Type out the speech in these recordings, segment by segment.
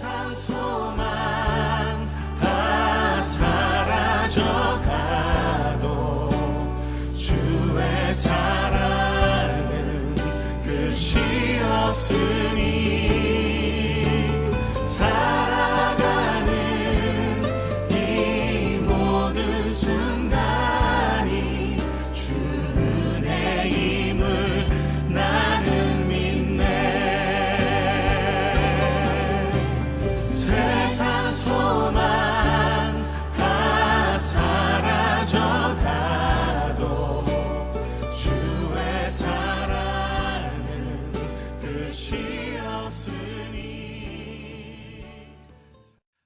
세상 소망 다 사라져가도 주의 사랑은 끝이 없으니 살아가는 이 모든 순간이 주 은혜임을 나는 믿네. 세상 소망 다 사라져가도 주의 사랑은 끝이 없으니.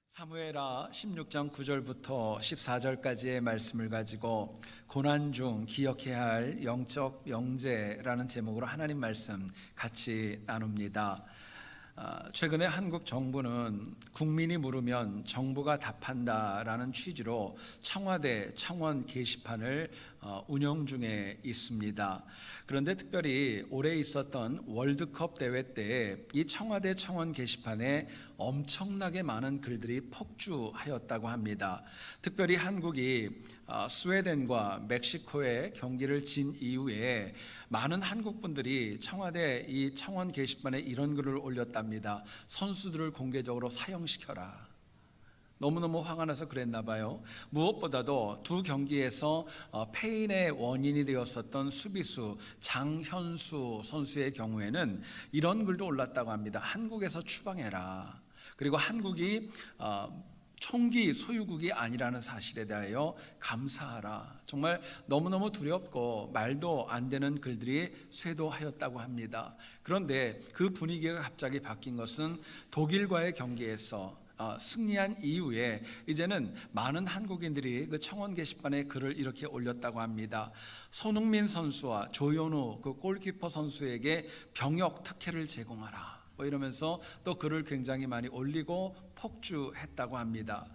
사무엘하 16장 9절부터 14절까지의 말씀을 가지고 고난 중 기억해야 할 영적 명제라는 제목으로 하나님 말씀 같이 나눕니다. 최근에 한국 정부는 국민이 물으면 정부가 답한다라는 취지로 청와대 청원 게시판을 운영 중에 있습니다. 그런데 특별히 올해 있었던 월드컵 대회 때 이 청와대 청원 게시판에 엄청나게 많은 글들이 폭주하였다고 합니다. 특별히 한국이 스웨덴과 멕시코의 경기를 진 이후에 많은 한국 분들이 청와대 이 청원 게시판에 이런 글을 올렸답니다. 선수들을 공개적으로 사형시켜라. 너무너무 화가 나서 그랬나 봐요. 무엇보다도 두 경기에서 패인의 원인이 되었었던 수비수 장현수 선수의 경우에는 이런 글도 올랐다고 합니다. 한국에서 추방해라. 그리고 한국이 총기 소유국이 아니라는 사실에 대하여 감사하라. 정말 너무너무 두렵고 말도 안 되는 글들이 쇄도하였다고 합니다. 그런데 그 분위기가 갑자기 바뀐 것은 독일과의 경기에서 승리한 이후에 이제는 많은 한국인들이 그 청원 게시판에 글을 이렇게 올렸다고 합니다. 손흥민 선수와 조현우 그 골키퍼 선수에게 병역 특혜를 제공하라. 이러면서 또 글을 굉장히 많이 올리고 폭주했다고 합니다.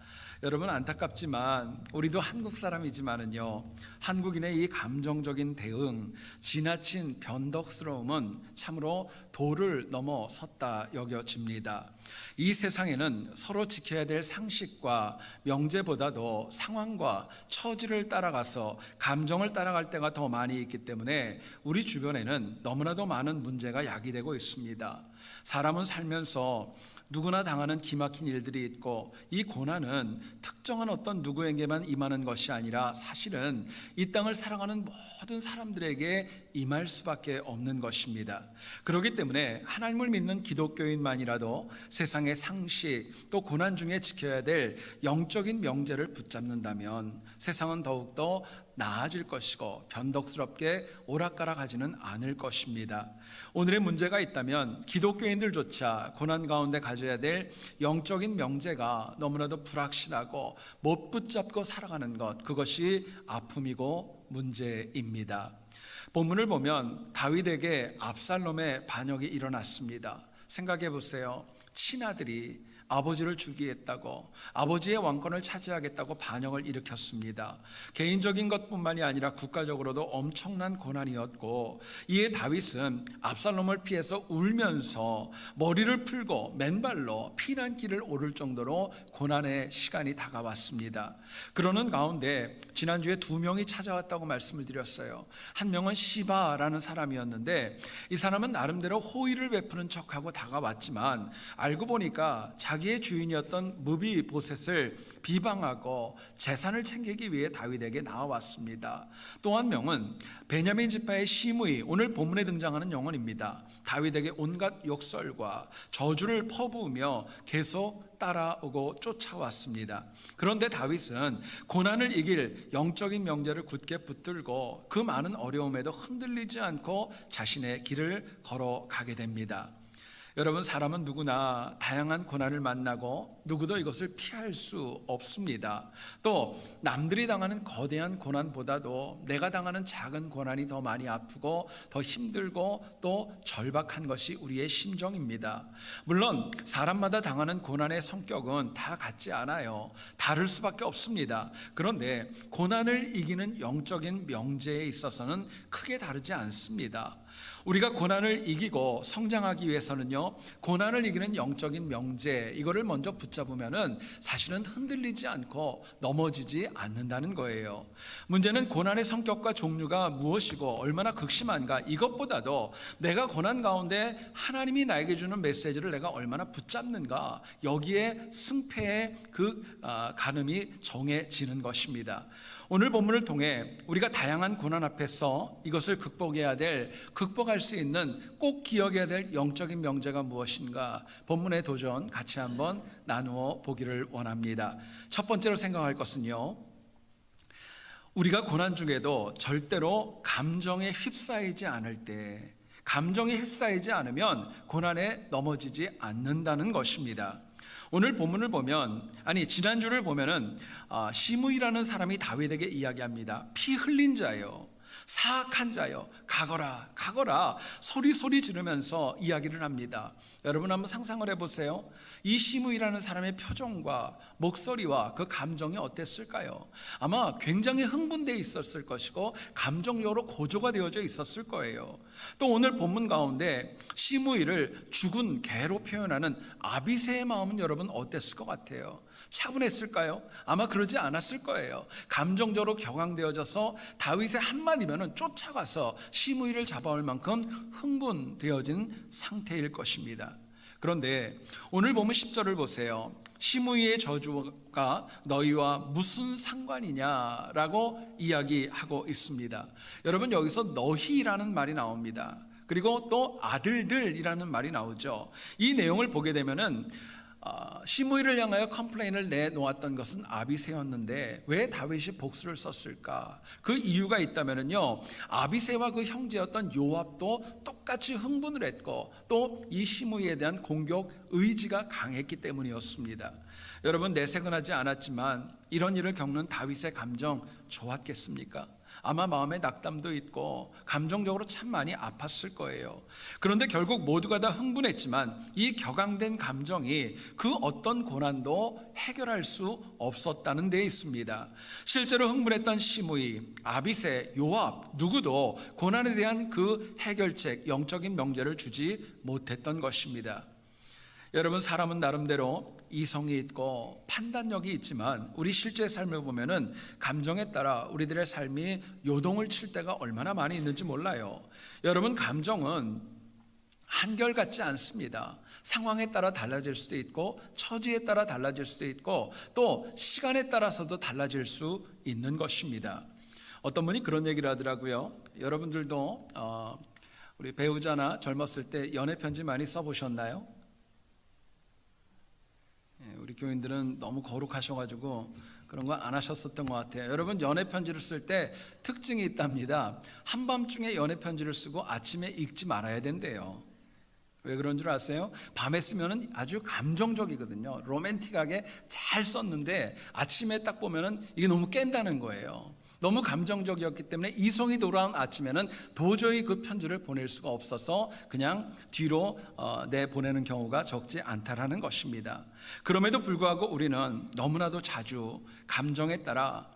여러분, 안타깝지만 우리도 한국 사람이지만은요, 한국인의 이 감정적인 대응, 지나친 변덕스러움은 참으로 도를 넘어섰다 여겨집니다. 이 세상에는 서로 지켜야 될 상식과 명제보다도 상황과 처지를 따라가서 감정을 따라갈 때가 더 많이 있기 때문에 우리 주변에는 너무나도 많은 문제가 야기되고 있습니다. 사람은 살면서 누구나 당하는 기막힌 일들이 있고, 이 고난은 특정한 어떤 누구에게만 임하는 것이 아니라 사실은 이 땅을 살아가는 모든 사람들에게 임할 수밖에 없는 것입니다. 그렇기 때문에 하나님을 믿는 기독교인만이라도 세상의 상식 또 고난 중에 지켜야 될 영적인 명제를 붙잡는다면 세상은 더욱더 나아질 것이고 변덕스럽게 오락가락하지는 않을 것입니다. 오늘의 문제가 있다면 기독교인들조차 고난 가운데 가져야 될 영적인 명제가 너무나도 불확실하고 못 붙잡고 살아가는 것, 그것이 아픔이고 문제입니다. 본문을 보면 다윗에게 압살롬의 반역이 일어났습니다. 생각해 보세요. 친아들이 아버지를 죽이겠다고, 아버지의 왕권을 차지하겠다고 반역을 일으켰습니다. 개인적인 것뿐만이 아니라 국가적으로도 엄청난 고난이었고, 이에 다윗은 압살롬을 피해서 울면서 머리를 풀고 맨발로 피난길을 오를 정도로 고난의 시간이 다가왔습니다. 그러는 가운데 지난주에 두 명이 찾아왔다고 말씀을 드렸어요. 한 명은 시바라는 사람이었는데, 이 사람은 나름대로 호의를 베푸는 척하고 다가왔지만 알고 보니까 자기의 주인이었던 무비보셋을 비방하고 재산을 챙기기 위해 다윗에게 나와왔습니다. 또 한 명은 베냐민 지파의 시므이, 오늘 본문에 등장하는 영혼입니다. 다윗에게 온갖 욕설과 저주를 퍼부으며 계속 따라오고 쫓아왔습니다. 그런데 다윗은 고난을 이길 영적인 명제를 굳게 붙들고 그 많은 어려움에도 흔들리지 않고 자신의 길을 걸어가게 됩니다. 여러분, 사람은 누구나 다양한 고난을 만나고 누구도 이것을 피할 수 없습니다. 또 남들이 당하는 거대한 고난보다도 내가 당하는 작은 고난이 더 많이 아프고 더 힘들고 또 절박한 것이 우리의 심정입니다. 물론 사람마다 당하는 고난의 성격은 다 같지 않아요. 다를 수밖에 없습니다. 그런데 고난을 이기는 영적인 명제에 있어서는 크게 다르지 않습니다. 우리가 고난을 이기고 성장하기 위해서는요, 고난을 이기는 영적인 명제, 이거를 먼저 붙잡으면은 사실은 흔들리지 않고 넘어지지 않는다는 거예요. 문제는 고난의 성격과 종류가 무엇이고 얼마나 극심한가, 이것보다도 내가 고난 가운데 하나님이 나에게 주는 메시지를 내가 얼마나 붙잡는가, 여기에 승패의 그 가늠이 정해지는 것입니다. 오늘 본문을 통해 우리가 다양한 고난 앞에서 이것을 극복할 수 있는, 꼭 기억해야 될 영적인 명제가 무엇인가, 본문의 도전 같이 한번 나누어 보기를 원합니다. 첫 번째로 생각할 것은요, 우리가 고난 중에도 절대로 감정에 휩싸이지 않을 때, 감정에 휩싸이지 않으면 고난에 넘어지지 않는다는 것입니다. 오늘 본문을 보면, 지난주를 보면은 시므이라는 사람이 다윗에게 이야기합니다. 피 흘린 자요, 사악한 자요, 가거라 소리 지르면서 이야기를 합니다. 여러분 한번 상상을 해보세요. 이 시므이라는 사람의 표정과 목소리와 그 감정이 어땠을까요? 아마 굉장히 흥분되어 있었을 것이고 감정적으로 고조가 되어져 있었을 거예요. 또 오늘 본문 가운데 시므이를 죽은 개로 표현하는 아비새의 마음은 여러분 어땠을 것 같아요? 차분했을까요? 아마 그러지 않았을 거예요. 감정적으로 격앙되어져서 다윗의 한마디면 쫓아가서 시므이를 잡아올 만큼 흥분되어진 상태일 것입니다. 그런데 오늘 보면 10절을 보세요. 시므이의 저주가 너희와 무슨 상관이냐라고 이야기하고 있습니다. 여러분, 여기서 너희라는 말이 나옵니다. 그리고 또 아들들이라는 말이 나오죠. 이 내용을 보게 되면은 시므이를 향하여 컴플레인을 내놓았던 것은 아비새였는데 왜 다윗이 복수를 썼을까? 그 이유가 있다면요, 아비새와 그 형제였던 요압도 똑같이 흥분을 했고 또 이 시므이에 대한 공격 의지가 강했기 때문이었습니다. 여러분, 내색은 하지 않았지만 이런 일을 겪는 다윗의 감정 좋았겠습니까? 아마 마음에 낙담도 있고 감정적으로 참 많이 아팠을 거예요. 그런데 결국 모두가 다 흥분했지만 이 격앙된 감정이 그 어떤 고난도 해결할 수 없었다는 데 있습니다. 실제로 흥분했던 시므이, 아비새, 요압 누구도 고난에 대한 그 해결책, 영적인 명제를 주지 못했던 것입니다. 여러분, 사람은 나름대로 이성이 있고 판단력이 있지만 우리 실제 삶을 보면은 감정에 따라 우리들의 삶이 요동을 칠 때가 얼마나 많이 있는지 몰라요. 여러분, 감정은 한결같지 않습니다. 상황에 따라 달라질 수도 있고 처지에 따라 달라질 수도 있고 또 시간에 따라서도 달라질 수 있는 것입니다. 어떤 분이 그런 얘기를 하더라고요. 여러분들도 우리 배우자나 젊었을 때 연애 편지 많이 써보셨나요? 우리 교인들은 너무 거룩하셔가지고 그런 거 안 하셨었던 것 같아요. 여러분, 연애 편지를 쓸 때 특징이 있답니다. 한밤중에 연애 편지를 쓰고 아침에 읽지 말아야 된대요. 왜 그런 줄 아세요? 밤에 쓰면 아주 감정적이거든요. 로맨틱하게 잘 썼는데 아침에 딱 보면 이게 너무 깬다는 거예요. 너무 감정적이었기 때문에 이성이 돌아온 아침에는 도저히 그 편지를 보낼 수가 없어서 그냥 뒤로 내보내는 경우가 적지 않다라는 것입니다. 그럼에도 불구하고 우리는 너무나도 자주 감정에 따라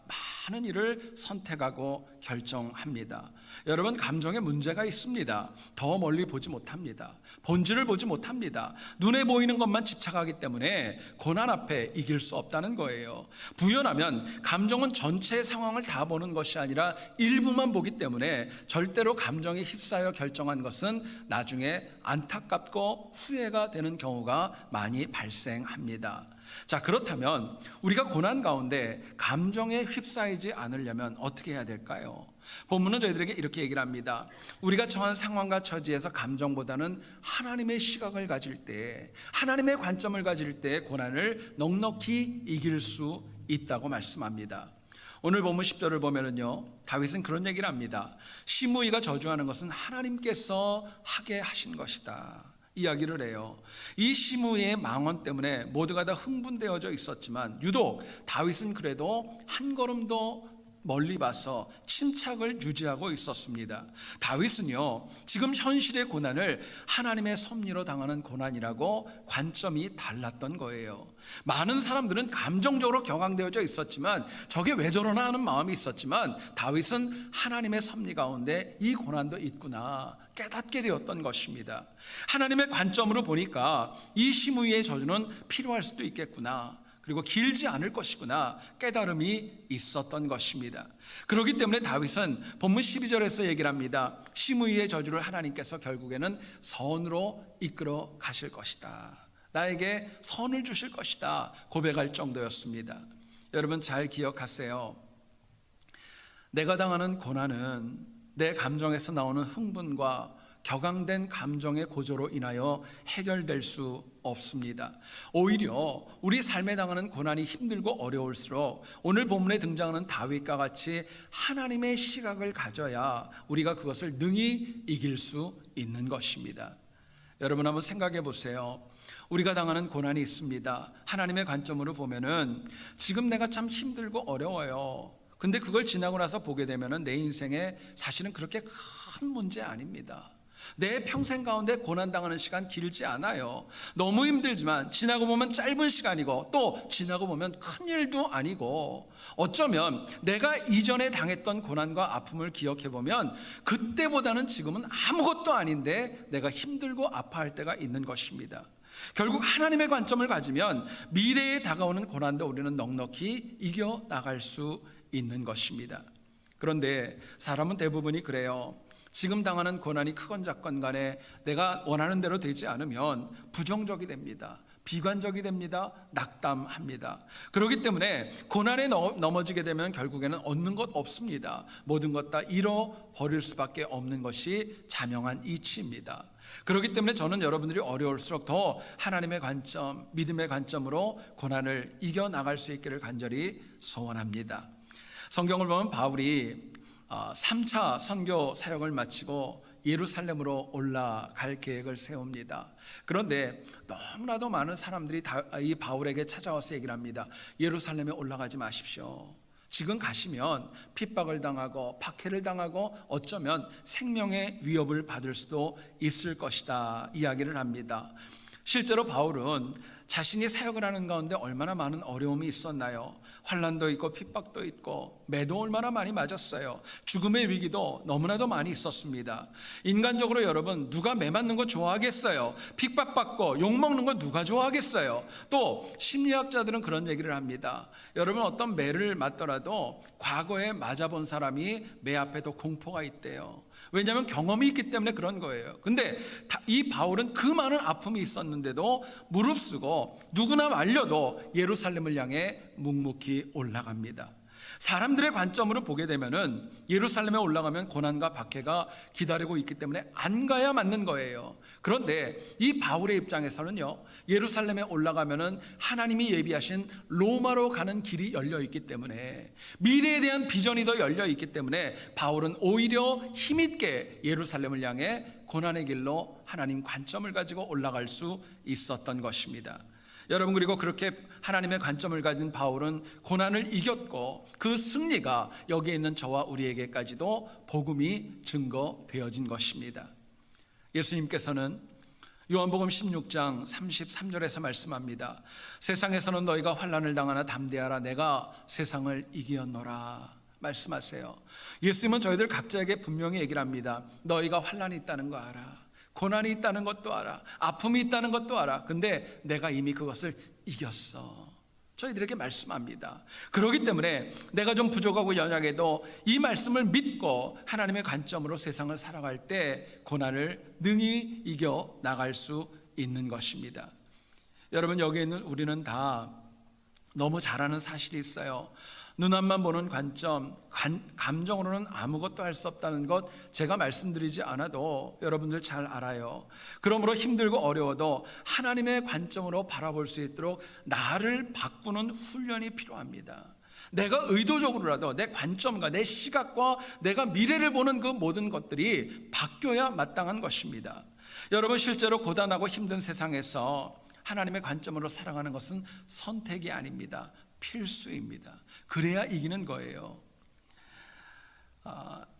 많은 일을 선택하고 결정합니다. 여러분, 감정에 문제가 있습니다. 더 멀리 보지 못합니다. 본질을 보지 못합니다. 눈에 보이는 것만 집착하기 때문에 고난 앞에 이길 수 없다는 거예요. 부연하면 감정은 전체의 상황을 다 보는 것이 아니라 일부만 보기 때문에 절대로 감정에 휩싸여 결정한 것은 나중에 안타깝고 후회가 되는 경우가 많이 발생합니다. 자, 그렇다면 우리가 고난 가운데 감정에 휩싸이지 않으려면 어떻게 해야 될까요? 본문은 저희들에게 이렇게 얘기를 합니다. 우리가 처한 상황과 처지에서 감정보다는 하나님의 시각을 가질 때, 하나님의 관점을 가질 때 고난을 넉넉히 이길 수 있다고 말씀합니다. 오늘 본문 10절을 보면은요, 다윗은 그런 얘기를 합니다. 시므이가 저주하는 것은 하나님께서 하게 하신 것이다 이야기를 해요. 이 시므이의 망언 때문에 모두가 다 흥분되어져 있었지만 유독 다윗은 그래도 한 걸음도 멀리 봐서 침착을 유지하고 있었습니다. 다윗은요, 지금 현실의 고난을 하나님의 섭리로 당하는 고난이라고 관점이 달랐던 거예요. 많은 사람들은 감정적으로 격앙되어져 있었지만 저게 왜 저러나 하는 마음이 있었지만 다윗은 하나님의 섭리 가운데 이 고난도 있구나 깨닫게 되었던 것입니다. 하나님의 관점으로 보니까 이 시므이의 저주는 필요할 수도 있겠구나, 그리고 길지 않을 것이구나 깨달음이 있었던 것입니다. 그렇기 때문에 다윗은 본문 12절에서 얘기를 합니다. 시므이의 저주를 하나님께서 결국에는 선으로 이끌어 가실 것이다, 나에게 선을 주실 것이다 고백할 정도였습니다. 여러분 잘 기억하세요. 내가 당하는 고난은 내 감정에서 나오는 흥분과 격앙된 감정의 고조로 인하여 해결될 수 없습니다. 오히려 우리 삶에 당하는 고난이 힘들고 어려울수록 오늘 본문에 등장하는 다윗과 같이 하나님의 시각을 가져야 우리가 그것을 능히 이길 수 있는 것입니다. 여러분 한번 생각해 보세요. 우리가 당하는 고난이 있습니다. 하나님의 관점으로 보면은 지금 내가 참 힘들고 어려워요. 근데 그걸 지나고 나서 보게 되면은 내 인생에 사실은 그렇게 큰 문제 아닙니다. 내 평생 가운데 고난당하는 시간 길지 않아요. 너무 힘들지만 지나고 보면 짧은 시간이고 또 지나고 보면 큰일도 아니고, 어쩌면 내가 이전에 당했던 고난과 아픔을 기억해 보면 그때보다는 지금은 아무것도 아닌데 내가 힘들고 아파할 때가 있는 것입니다. 결국 하나님의 관점을 가지면 미래에 다가오는 고난도 우리는 넉넉히 이겨나갈 수 있는 것입니다. 그런데 사람은 대부분이 그래요. 지금 당하는 고난이 크건 작건 간에 내가 원하는 대로 되지 않으면 부정적이 됩니다. 비관적이 됩니다. 낙담합니다. 그렇기 때문에 고난에 넘어지게 되면 결국에는 얻는 것 없습니다. 모든 것 다 잃어버릴 수밖에 없는 것이 자명한 이치입니다. 그렇기 때문에 저는 여러분들이 어려울수록 더 하나님의 관점, 믿음의 관점으로 고난을 이겨나갈 수 있기를 간절히 소원합니다. 성경을 보면 바울이 3차 선교 사역을 마치고 예루살렘으로 올라갈 계획을 세웁니다. 그런데 너무나도 많은 사람들이 이 바울에게 찾아와서 얘기를 합니다. 예루살렘에 올라가지 마십시오. 지금 가시면 핍박을 당하고 박해를 당하고 어쩌면 생명의 위협을 받을 수도 있을 것이다 이야기를 합니다. 실제로 바울은 자신이 사역을 하는 가운데 얼마나 많은 어려움이 있었나요? 환난도 있고 핍박도 있고 매도 얼마나 많이 맞았어요. 죽음의 위기도 너무나도 많이 있었습니다. 인간적으로 여러분 누가 매 맞는 거 좋아하겠어요? 핍박받고 욕먹는 거 누가 좋아하겠어요? 또 심리학자들은 그런 얘기를 합니다. 여러분 어떤 매를 맞더라도 과거에 맞아본 사람이 매 앞에 더 공포가 있대요. 왜냐하면 경험이 있기 때문에 그런 거예요. 근데 이 바울은 그 많은 아픔이 있었는데도 무릅쓰고 누구나 말려도 예루살렘을 향해 묵묵히 올라갑니다. 사람들의 관점으로 보게 되면은 예루살렘에 올라가면 고난과 박해가 기다리고 있기 때문에 안 가야 맞는 거예요. 그런데 이 바울의 입장에서는요, 예루살렘에 올라가면은 하나님이 예비하신 로마로 가는 길이 열려 있기 때문에, 미래에 대한 비전이 더 열려 있기 때문에 바울은 오히려 힘있게 예루살렘을 향해 고난의 길로 하나님 관점을 가지고 올라갈 수 있었던 것입니다. 여러분, 그리고 그렇게 하나님의 관점을 가진 바울은 고난을 이겼고 그 승리가 여기에 있는 저와 우리에게까지도 복음이 증거되어진 것입니다. 예수님께서는 요한복음 16장 33절에서 말씀합니다. 세상에서는 너희가 환난을 당하나 담대하라, 내가 세상을 이기었노라 말씀하세요. 예수님은 저희들 각자에게 분명히 얘기를 합니다. 너희가 환난이 있다는 거 알아, 고난이 있다는 것도 알아, 아픔이 있다는 것도 알아. 근데 내가 이미 그것을 이겼어. 저희들에게 말씀합니다. 그렇기 때문에 내가 좀 부족하고 연약해도 이 말씀을 믿고 하나님의 관점으로 세상을 살아갈 때 고난을 능히 이겨 나갈 수 있는 것입니다. 여러분, 여기 있는 우리는 다 너무 잘 아는 사실이 있어요. 눈앞만 보는 관점, 감정으로는 아무것도 할 수 없다는 것 제가 말씀드리지 않아도 여러분들 잘 알아요. 그러므로 힘들고 어려워도 하나님의 관점으로 바라볼 수 있도록 나를 바꾸는 훈련이 필요합니다. 내가 의도적으로라도 내 관점과 내 시각과 내가 미래를 보는 그 모든 것들이 바뀌어야 마땅한 것입니다. 여러분, 실제로 고단하고 힘든 세상에서 하나님의 관점으로 살아가는 것은 선택이 아닙니다. 필수입니다. 그래야 이기는 거예요.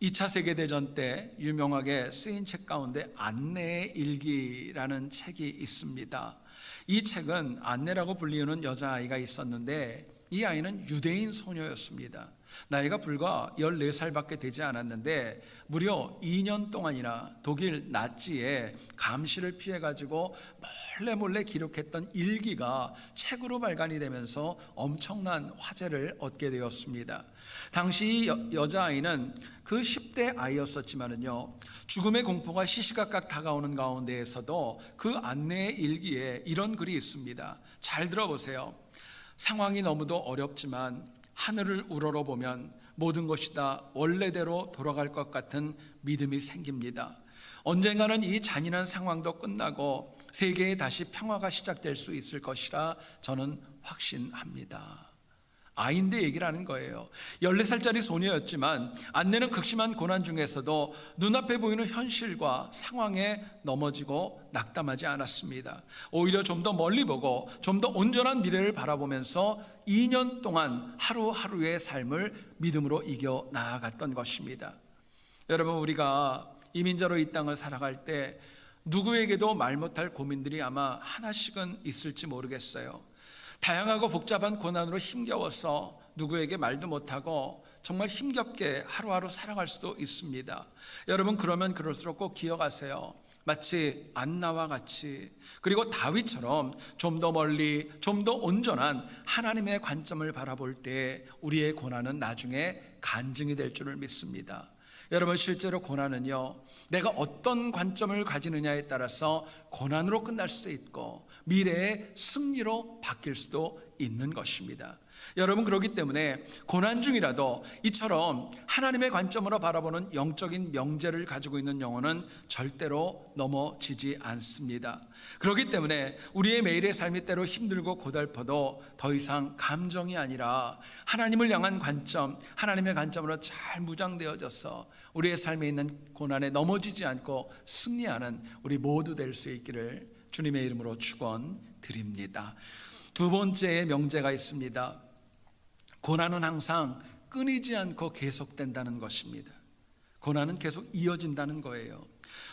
2차 세계대전 때 유명하게 쓰인 책 가운데 안내의 일기라는 책이 있습니다. 이 책은 안내라고 불리우는 여자아이가 있었는데 이 아이는 유대인 소녀였습니다. 나이가 불과 14살밖에 되지 않았는데 무려 2년 동안이나 독일 나치의 감시를 피해가지고 몰래 기록했던 일기가 책으로 발간이 되면서 엄청난 화제를 얻게 되었습니다. 당시 여자아이는 그 10대 아이였었지만은요, 죽음의 공포가 시시각각 다가오는 가운데에서도 그 안내의 일기에 이런 글이 있습니다. 잘 들어보세요. 상황이 너무도 어렵지만 하늘을 우러러보면 모든 것이 다 원래대로 돌아갈 것 같은 믿음이 생깁니다. 언젠가는 이 잔인한 상황도 끝나고 세계에 다시 평화가 시작될 수 있을 것이라 저는 확신합니다. 아이인데 얘기를 하는 거예요. 14살짜리 소녀였지만 안내는 극심한 고난 중에서도 눈앞에 보이는 현실과 상황에 넘어지고 낙담하지 않았습니다. 오히려 좀 더 멀리 보고 좀 더 온전한 미래를 바라보면서 2년 동안 하루하루의 삶을 믿음으로 이겨 나아갔던 것입니다. 여러분, 우리가 이민자로 이 땅을 살아갈 때 누구에게도 말 못할 고민들이 아마 하나씩은 있을지 모르겠어요. 다양하고 복잡한 고난으로 힘겨워서 누구에게 말도 못하고 정말 힘겹게 하루하루 살아갈 수도 있습니다. 여러분, 그러면 그럴수록 꼭 기억하세요. 마치 안나와 같이, 그리고 다윗처럼 좀 더 멀리, 좀 더 온전한 하나님의 관점을 바라볼 때 우리의 고난은 나중에 간증이 될 줄을 믿습니다. 여러분, 실제로 고난은요, 내가 어떤 관점을 가지느냐에 따라서 고난으로 끝날 수도 있고 미래의 승리로 바뀔 수도 있는 것입니다. 여러분, 그렇기 때문에 고난 중이라도 이처럼 하나님의 관점으로 바라보는 영적인 명제를 가지고 있는 영혼은 절대로 넘어지지 않습니다. 그렇기 때문에 우리의 매일의 삶이 때로 힘들고 고달퍼도 더 이상 감정이 아니라 하나님을 향한 관점, 하나님의 관점으로 잘 무장되어져서 우리의 삶에 있는 고난에 넘어지지 않고 승리하는 우리 모두 될 수 있기를 주님의 이름으로 축원드립니다. 두 번째의 명제가 있습니다. 고난은 항상 끊이지 않고 계속된다는 것입니다. 고난은 계속 이어진다는 거예요.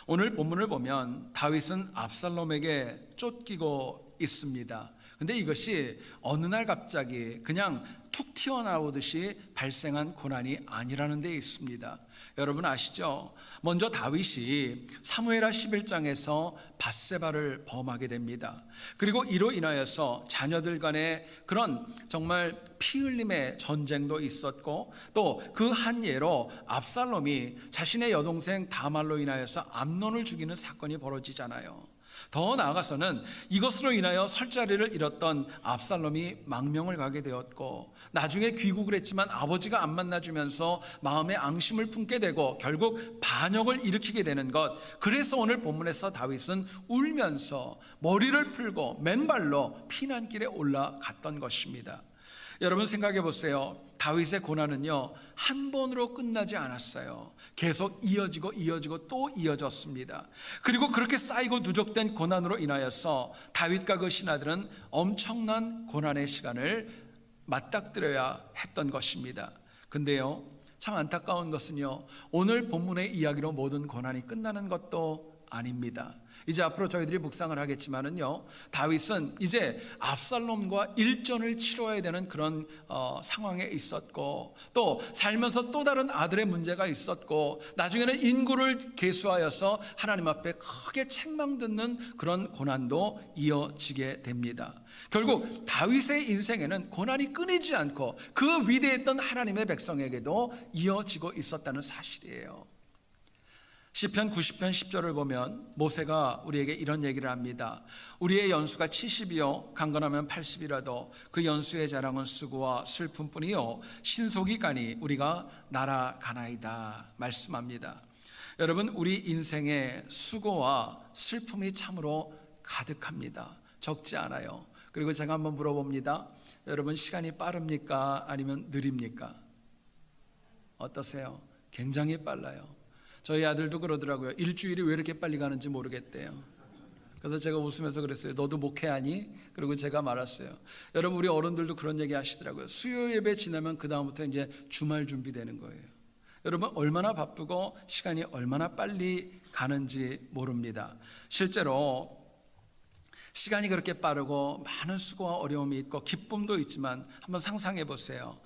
오늘 본문을 보면 다윗은 압살롬에게 쫓기고 있습니다. 근데 이것이 어느 날 갑자기 그냥 툭 튀어나오듯이 발생한 고난이 아니라는 데 있습니다. 여러분 아시죠? 먼저 다윗이 사무엘하 11장에서 밧세바를 범하게 됩니다. 그리고 이로 인하여서 자녀들 간에 그런 정말 피 흘림의 전쟁도 있었고, 또 그 한 예로 압살롬이 자신의 여동생 다말로 인하여서 암논을 죽이는 사건이 벌어지잖아요. 더 나아가서는 이것으로 인하여 설 자리를 잃었던 압살롬이 망명을 가게 되었고, 나중에 귀국을 했지만 아버지가 안 만나주면서 마음에 앙심을 품게 되고 결국 반역을 일으키게 되는 것. 그래서 오늘 본문에서 다윗은 울면서 머리를 풀고 맨발로 피난길에 올라갔던 것입니다. 여러분 생각해 보세요. 다윗의 고난은요, 한 번으로 끝나지 않았어요. 계속 이어지고 또 이어졌습니다. 그리고 그렇게 쌓이고 누적된 고난으로 인하여서 다윗과 그 신하들은 엄청난 고난의 시간을 맞닥뜨려야 했던 것입니다. 근데요, 참 안타까운 것은요, 오늘 본문의 이야기로 모든 고난이 끝나는 것도 아닙니다. 이제 앞으로 저희들이 묵상을 하겠지만은요, 다윗은 이제 압살롬과 일전을 치러야 되는 그런 상황에 있었고, 또 살면서 또 다른 아들의 문제가 있었고, 나중에는 인구를 계수하여서 하나님 앞에 크게 책망 듣는 그런 고난도 이어지게 됩니다. 결국 다윗의 인생에는 고난이 끊이지 않고 그 위대했던 하나님의 백성에게도 이어지고 있었다는 사실이에요. 시편 90편 10절을 보면 모세가 우리에게 이런 얘기를 합니다. 우리의 연수가 70이요 강건하면 80이라도 그 연수의 자랑은 수고와 슬픔뿐이요 신속이 가니 우리가 날아가나이다 말씀합니다. 여러분, 우리 인생에 수고와 슬픔이 참으로 가득합니다. 적지 않아요. 그리고 제가 한번 물어봅니다. 여러분, 시간이 빠릅니까? 아니면 느립니까? 어떠세요? 굉장히 빨라요. 저희 아들도 그러더라고요. 일주일이 왜 이렇게 빨리 가는지 모르겠대요. 그래서 제가 웃으면서 그랬어요. 너도 목회하니? 그리고 제가 말았어요. 여러분, 우리 어른들도 그런 얘기 하시더라고요. 수요 예배 지나면 그 다음부터 이제 주말 준비되는 거예요. 여러분 얼마나 바쁘고 시간이 얼마나 빨리 가는지 모릅니다. 실제로 시간이 그렇게 빠르고 많은 수고와 어려움이 있고 기쁨도 있지만 한번 상상해 보세요.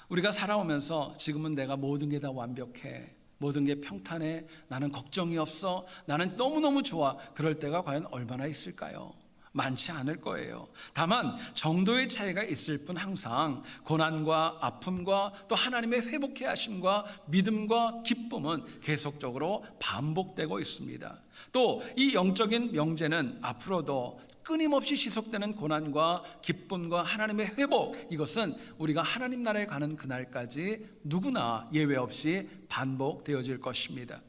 우리가 살아오면서 지금은 내가 모든 게 다 완벽해, 모든 게 평탄해, 나는 걱정이 없어, 나는 너무너무 좋아, 그럴 때가 과연 얼마나 있을까요? 많지 않을 거예요. 다만 정도의 차이가 있을 뿐 항상 고난과 아픔과 또 하나님의 회복해 하심과 믿음과 기쁨은 계속적으로 반복되고 있습니다. 또 이 영적인 명제는 앞으로도 끊임없이 지속되는 고난과 기쁨과 하나님의 회복, 이것은 우리가 하나님 나라에 가는 그날까지 누구나 예외 없이 반복되어질 것입니다.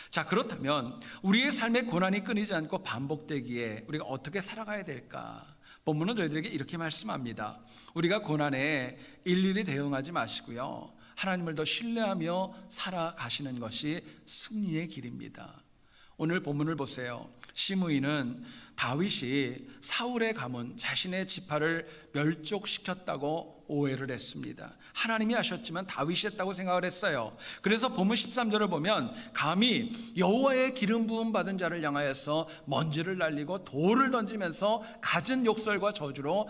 자, 그렇다면 우리의 삶에 고난이 끊이지 않고 반복되기에 우리가 어떻게 살아가야 될까? 본문은 저희들에게 이렇게 말씀합니다. 우리가 고난에 일일이 대응하지 마시고요, 하나님을 더 신뢰하며 살아가시는 것이 승리의 길입니다. 오늘 본문을 보세요. 시므이는 다윗이 사울의 가문 자신의 지파를 멸족시켰다고 오해를 했습니다. 하나님이 하셨지만 다윗이 했다고 생각을 했어요. 그래서 본문 13절을 보면 감히 여호와의 기름 부음 받은 자를 향하여서 먼지를 날리고 돌을 던지면서 갖은 욕설과 저주로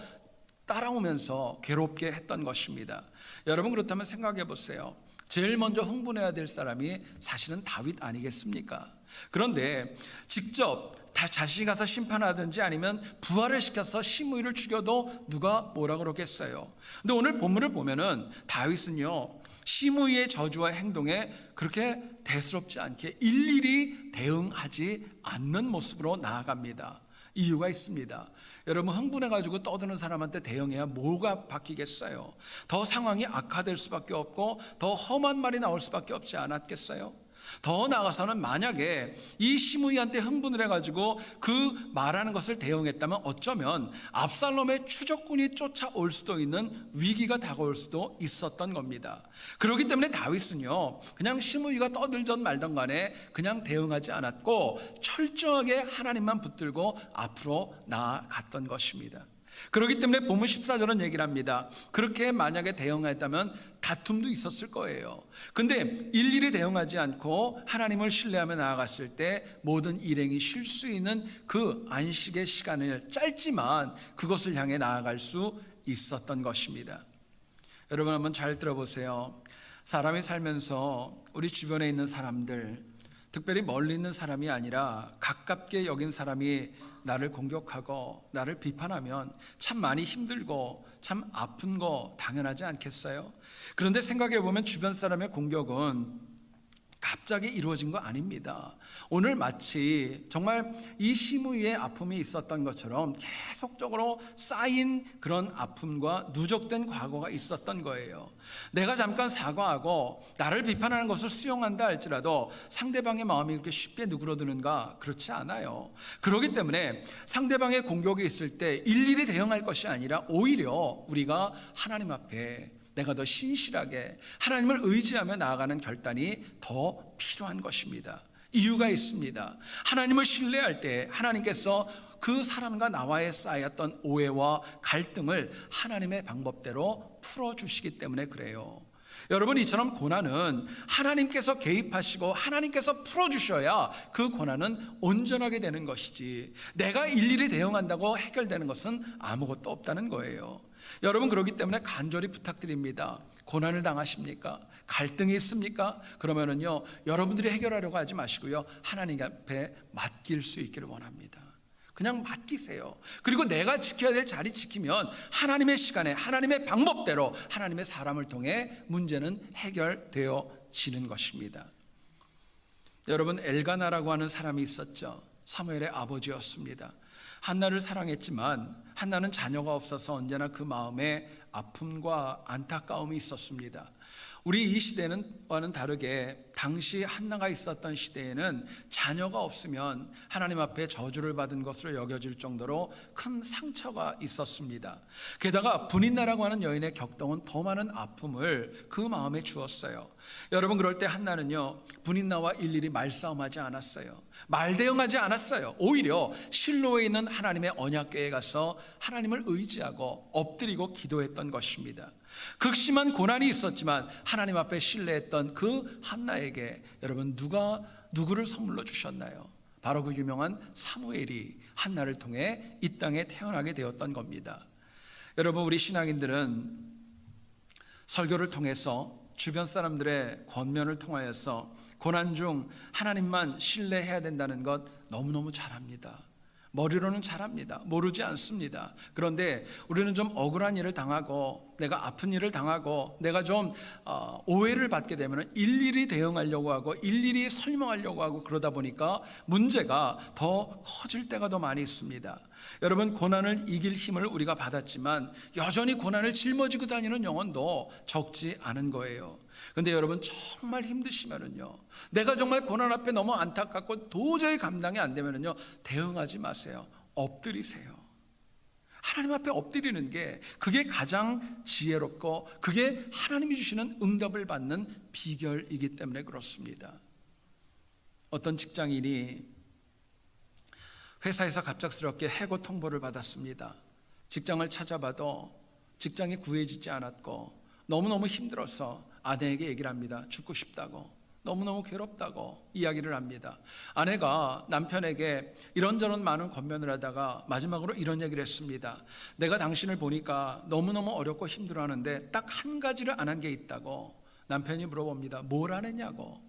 따라오면서 괴롭게 했던 것입니다. 여러분 그렇다면 생각해 보세요. 제일 먼저 흥분해야 될 사람이 사실은 다윗 아니겠습니까? 그런데 직접 자신이 가서 심판하든지 아니면 부활을 시켜서 시므이를 죽여도 누가 뭐라 그러겠어요. 근데 오늘 본문을 보면은 다윗은요, 시므이의 저주와 행동에 그렇게 대수롭지 않게 일일이 대응하지 않는 모습으로 나아갑니다. 이유가 있습니다. 여러분 흥분해가지고 떠드는 사람한테 대응해야 뭐가 바뀌겠어요? 더 상황이 악화될 수밖에 없고 더 험한 말이 나올 수밖에 없지 않았겠어요? 더 나아가서는 만약에 이 시므이한테 흥분을 해가지고 그 말하는 것을 대응했다면 어쩌면 압살롬의 추적군이 쫓아올 수도 있는 위기가 다가올 수도 있었던 겁니다. 그렇기 때문에 다윗은요, 그냥 시므이가 떠들던 말던 간에 그냥 대응하지 않았고 철저하게 하나님만 붙들고 앞으로 나아갔던 것입니다. 그렇기 때문에 본문 14절은 얘기를 합니다. 그렇게 만약에 대응했다면 다툼도 있었을 거예요. 근데 일일이 대응하지 않고 하나님을 신뢰하며 나아갔을 때 모든 일행이 쉴 수 있는 그 안식의 시간을 짧지만 그것을 향해 나아갈 수 있었던 것입니다. 여러분 한번 잘 들어보세요. 사람이 살면서 우리 주변에 있는 사람들, 특별히 멀리 있는 사람이 아니라 가깝게 여긴 사람이 나를 공격하고 나를 비판하면 참 많이 힘들고 참 아픈 거 당연하지 않겠어요? 그런데 생각해 보면 주변 사람의 공격은 갑자기 이루어진 거 아닙니다. 오늘 마치 정말 이 시므이의 아픔이 있었던 것처럼 계속적으로 쌓인 그런 아픔과 누적된 과거가 있었던 거예요. 내가 잠깐 사과하고 나를 비판하는 것을 수용한다 할지라도 상대방의 마음이 그렇게 쉽게 누그러드는가? 그렇지 않아요. 그렇기 때문에 상대방의 공격이 있을 때 일일이 대응할 것이 아니라 오히려 우리가 하나님 앞에 내가 더 신실하게 하나님을 의지하며 나아가는 결단이 더 필요한 것입니다. 이유가 있습니다. 하나님을 신뢰할 때 하나님께서 그 사람과 나와의 쌓였던 오해와 갈등을 하나님의 방법대로 풀어주시기 때문에 그래요. 여러분 이처럼 고난은 하나님께서 개입하시고 하나님께서 풀어주셔야 그 고난은 온전하게 되는 것이지 내가 일일이 대응한다고 해결되는 것은 아무것도 없다는 거예요. 여러분 그렇기 때문에 간절히 부탁드립니다. 고난을 당하십니까? 갈등이 있습니까? 그러면은요 여러분들이 해결하려고 하지 마시고요 하나님 앞에 맡길 수 있기를 원합니다. 그냥 맡기세요. 그리고 내가 지켜야 될 자리 지키면 하나님의 시간에 하나님의 방법대로 하나님의 사람을 통해 문제는 해결되어지는 것입니다. 여러분 엘가나라고 하는 사람이 있었죠. 사무엘의 아버지였습니다. 한나를 사랑했지만 한나는 자녀가 없어서 언제나 그 마음에 아픔과 안타까움이 있었습니다. 우리 이 시대와는 다르게 당시 한나가 있었던 시대에는 자녀가 없으면 하나님 앞에 저주를 받은 것으로 여겨질 정도로 큰 상처가 있었습니다. 게다가 분인나라고 하는 여인의 격동은 더 많은 아픔을 그 마음에 주었어요. 여러분, 그럴 때 한나는요, 분인나와 일일이 말싸움하지 않았어요. 말대응하지 않았어요. 오히려 실로에 있는 하나님의 언약궤에 가서 하나님을 의지하고 엎드리고 기도했던 것입니다. 극심한 고난이 있었지만 하나님 앞에 신뢰했던 그 한나에게 여러분, 누구를 선물로 주셨나요? 바로 그 유명한 사무엘이 한나를 통해 이 땅에 태어나게 되었던 겁니다. 여러분, 우리 신앙인들은 설교를 통해서 주변 사람들의 권면을 통하여서 고난 중 하나님만 신뢰해야 된다는 것 너무너무 잘합니다. 머리로는 잘합니다. 모르지 않습니다. 그런데 우리는 좀 억울한 일을 당하고 내가 아픈 일을 당하고 내가 좀 오해를 받게 되면 일일이 대응하려고 하고 일일이 설명하려고 하고 그러다 보니까 문제가 더 커질 때가 더 많이 있습니다. 여러분, 고난을 이길 힘을 우리가 받았지만 여전히 고난을 짊어지고 다니는 영혼도 적지 않은 거예요. 근데 여러분, 정말 힘드시면은요, 내가 정말 고난 앞에 너무 안타깝고 도저히 감당이 안 되면은요, 대응하지 마세요. 엎드리세요. 하나님 앞에 엎드리는 게 그게 가장 지혜롭고 그게 하나님이 주시는 응답을 받는 비결이기 때문에 그렇습니다. 어떤 직장인이 회사에서 갑작스럽게 해고 통보를 받았습니다. 직장을 찾아봐도 직장이 구해지지 않았고 너무너무 힘들어서 아내에게 얘기를 합니다. 죽고 싶다고, 너무너무 괴롭다고 이야기를 합니다. 아내가 남편에게 이런저런 많은 권면을 하다가 마지막으로 이런 얘기를 했습니다. 내가 당신을 보니까 너무너무 어렵고 힘들어하는데 딱 한 가지를 안 한 게 있다고. 남편이 물어봅니다. 뭘 안 했냐고.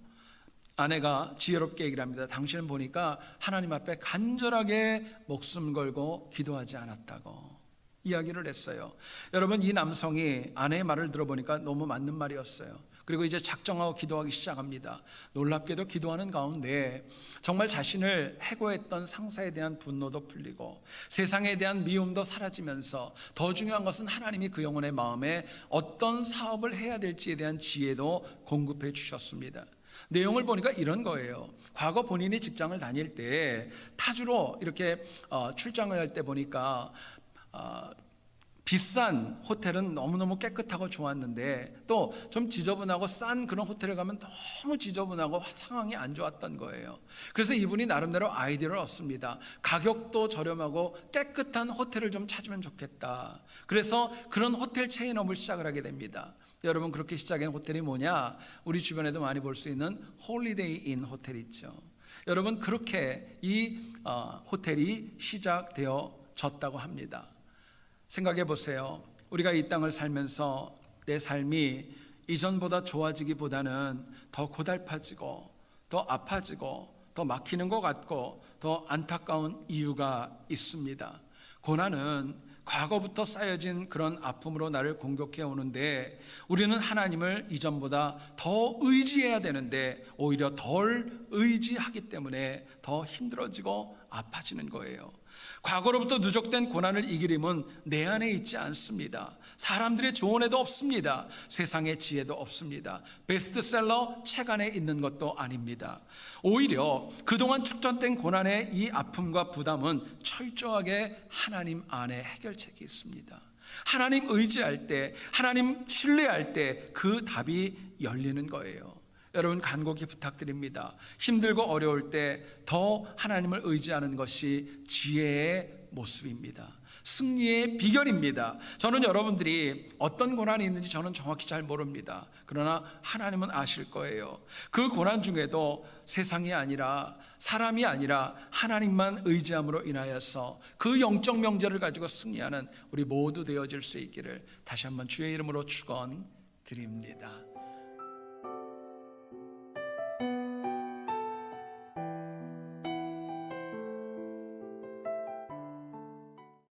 아내가 지혜롭게 얘기를 합니다. 당신을 보니까 하나님 앞에 간절하게 목숨 걸고 기도하지 않았다고 이야기를 했어요. 여러분, 이 남성이 아내의 말을 들어보니까 너무 맞는 말이었어요. 그리고 이제 작정하고 기도하기 시작합니다. 놀랍게도 기도하는 가운데 정말 자신을 해고했던 상사에 대한 분노도 풀리고 세상에 대한 미움도 사라지면서 더 중요한 것은 하나님이 그 영혼의 마음에 어떤 사업을 해야 될지에 대한 지혜도 공급해 주셨습니다. 내용을 보니까 이런 거예요. 과거 본인이 직장을 다닐 때 타주로 이렇게 출장을 할 때 보니까 비싼 호텔은 너무너무 깨끗하고 좋았는데 또 좀 지저분하고 싼 그런 호텔에 가면 너무 지저분하고 상황이 안 좋았던 거예요. 그래서 이분이 나름대로 아이디어를 얻습니다. 가격도 저렴하고 깨끗한 호텔을 좀 찾으면 좋겠다. 그래서 그런 호텔 체인업을 시작을 하게 됩니다. 여러분, 그렇게 시작한 호텔이 뭐냐? 우리 주변에도 많이 볼 수 있는 홀리데이 인 호텔 있죠. 여러분, 그렇게 이 호텔이 시작되어졌다고 합니다. 생각해 보세요. 우리가 이 땅을 살면서 내 삶이 이전보다 좋아지기보다는 더 고달파지고 더 아파지고 더 막히는 것 같고 더 안타까운 이유가 있습니다. 고난은 과거부터 쌓여진 그런 아픔으로 나를 공격해 오는데 우리는 하나님을 이전보다 더 의지해야 되는데 오히려 덜 의지하기 때문에 더 힘들어지고 아파지는 거예요. 과거로부터 누적된 고난을 이길 힘은 내 안에 있지 않습니다. 사람들의 조언에도 없습니다. 세상의 지혜도 없습니다. 베스트셀러 책 안에 있는 것도 아닙니다. 오히려 그동안 축전된 고난의 이 아픔과 부담은 철저하게 하나님 안에 해결책이 있습니다. 하나님 의지할 때, 하나님 신뢰할 때 그 답이 열리는 거예요. 여러분, 간곡히 부탁드립니다. 힘들고 어려울 때 더 하나님을 의지하는 것이 지혜의 모습입니다. 승리의 비결입니다. 저는 여러분들이 어떤 고난이 있는지 저는 정확히 잘 모릅니다. 그러나 하나님은 아실 거예요. 그 고난 중에도 세상이 아니라 사람이 아니라 하나님만 의지함으로 인하여서 그 영적 명제를 가지고 승리하는 우리 모두 되어질 수 있기를 다시 한번 주의 이름으로 축원드립니다.